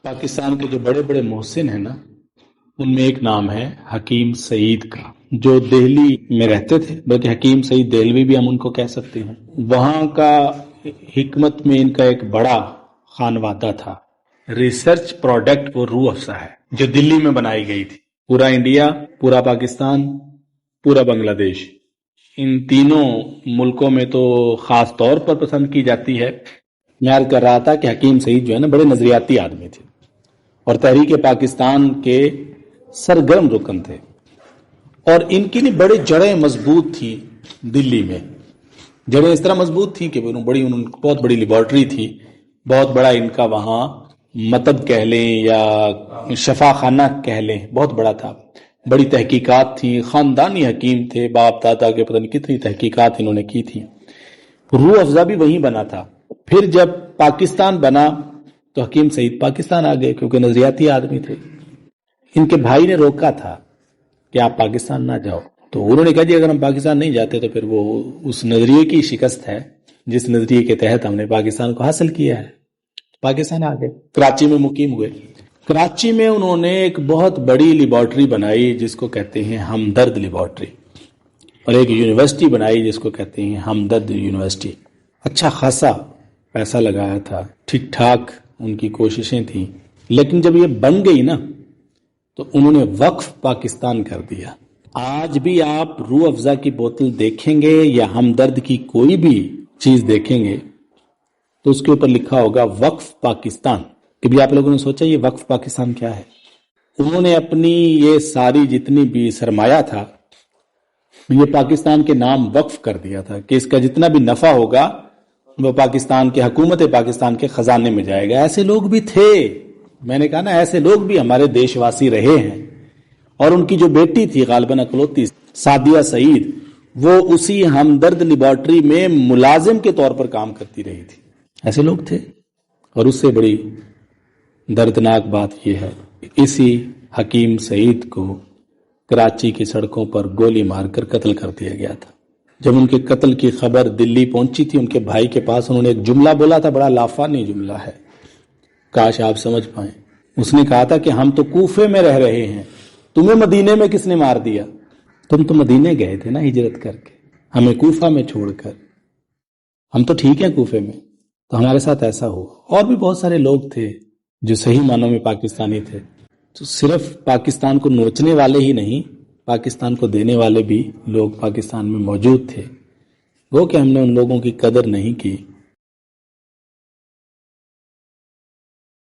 پاکستان کے جو بڑے بڑے محسن ہیں نا، ان میں ایک نام ہے حکیم سعید کا، جو دہلی میں رہتے تھے، بلکہ حکیم سعید دہلوی بھی ہم ان کو کہہ سکتے ہیں۔ وہاں کا حکمت میں ان کا ایک بڑا خانوادہ تھا۔ ریسرچ پروڈکٹ وہ روح افزا ہے جو دلی میں بنائی گئی تھی۔ پورا انڈیا، پورا پاکستان، پورا بنگلہ دیش، ان تینوں ملکوں میں تو خاص طور پر پسند کی جاتی ہے۔ میں عرض کر رہا تھا کہ حکیم سعید جو ہے نا بڑے نظریاتی آدمی تھے اور تحریک پاکستان کے سرگرم رکن تھے، اور ان کی نہیں بڑے جڑیں مضبوط تھی دلی میں۔ جڑیں اس طرح مضبوط تھی کہ انہوں بہت بڑی لیبارٹری تھی، بہت بڑا ان کا وہاں مطب کہہ لیں یا شفا خانہ کہہ لیں، بہت بڑا تھا۔ بڑی تحقیقات تھی، خاندانی حکیم تھے، باپ دادا کے پتہ نہیں کتنی تحقیقات انہوں نے کی تھی۔ روح افزا بھی وہیں بنا تھا۔ پھر جب پاکستان بنا تو حکیم سعید پاکستان آ گئے، کیونکہ نظریاتی آدمی تھے۔ ان کے بھائی نے روکا تھا کہ آپ پاکستان نہ جاؤ، تو انہوں نے کہا جی اگر ہم پاکستان نہیں جاتے تو پھر وہ اس نظریے کی شکست ہے جس نظریے کے تحت ہم نے پاکستان کو حاصل کیا ہے۔ پاکستان آ گئے، کراچی میں مقیم ہوئے۔ کراچی میں انہوں نے ایک بہت بڑی لیبارٹری بنائی جس کو کہتے ہیں ہمدرد لیبارٹری، اور ایک یونیورسٹی بنائی جس کو کہتے ہیں ہمدرد یونیورسٹی۔ اچھا خاصا پیسہ لگایا تھا، ٹھیک ٹھاک ان کی کوششیں تھیں، لیکن جب یہ بن گئی نا تو انہوں نے وقف پاکستان کر دیا۔ آج بھی آپ روح افزا کی بوتل دیکھیں گے یا ہمدرد کی کوئی بھی چیز دیکھیں گے تو اس کے اوپر لکھا ہوگا وقف پاکستان۔ کبھی آپ لوگوں نے سوچا یہ وقف پاکستان کیا ہے؟ انہوں نے اپنی یہ ساری جتنی بھی سرمایہ تھا یہ پاکستان کے نام وقف کر دیا تھا کہ اس کا جتنا بھی نفع ہوگا وہ پاکستان کے حکومت پاکستان کے خزانے میں جائے گا۔ ایسے لوگ بھی تھے، میں نے کہا نا ایسے لوگ بھی ہمارے دیش واسی رہے ہیں۔ اور ان کی جو بیٹی تھی غالباً اکلوتی سعدیہ سعید، وہ اسی ہمدرد لیبارٹری میں ملازم کے طور پر کام کرتی رہی تھی۔ ایسے لوگ تھے۔ اور اس سے بڑی دردناک بات یہ ہے اسی حکیم سعید کو کراچی کی سڑکوں پر گولی مار کر قتل کر دیا گیا تھا۔ جب ان کے قتل کی خبر دلی پہنچی تھی ان کے بھائی کے پاس، انہوں نے ایک جملہ بولا تھا، بڑا لافانی جملہ ہے، کاش آپ سمجھ پائیں۔ اس نے کہا تھا کہ ہم تو کوفے میں رہ رہے ہیں، تمہیں مدینے میں کس نے مار دیا؟ تم تو مدینے گئے تھے نا ہجرت کر کے، ہمیں کوفہ میں چھوڑ کر۔ ہم تو ٹھیک ہیں کوفے میں، تو ہمارے ساتھ ایسا ہوا۔ اور بھی بہت سارے لوگ تھے جو صحیح معنوں میں پاکستانی تھے۔ تو صرف پاکستان کو نوچنے والے ہی نہیں، پاکستان کو دینے والے بھی لوگ پاکستان میں موجود تھے۔ وہ کہ ہم نے ان لوگوں کی قدر نہیں کی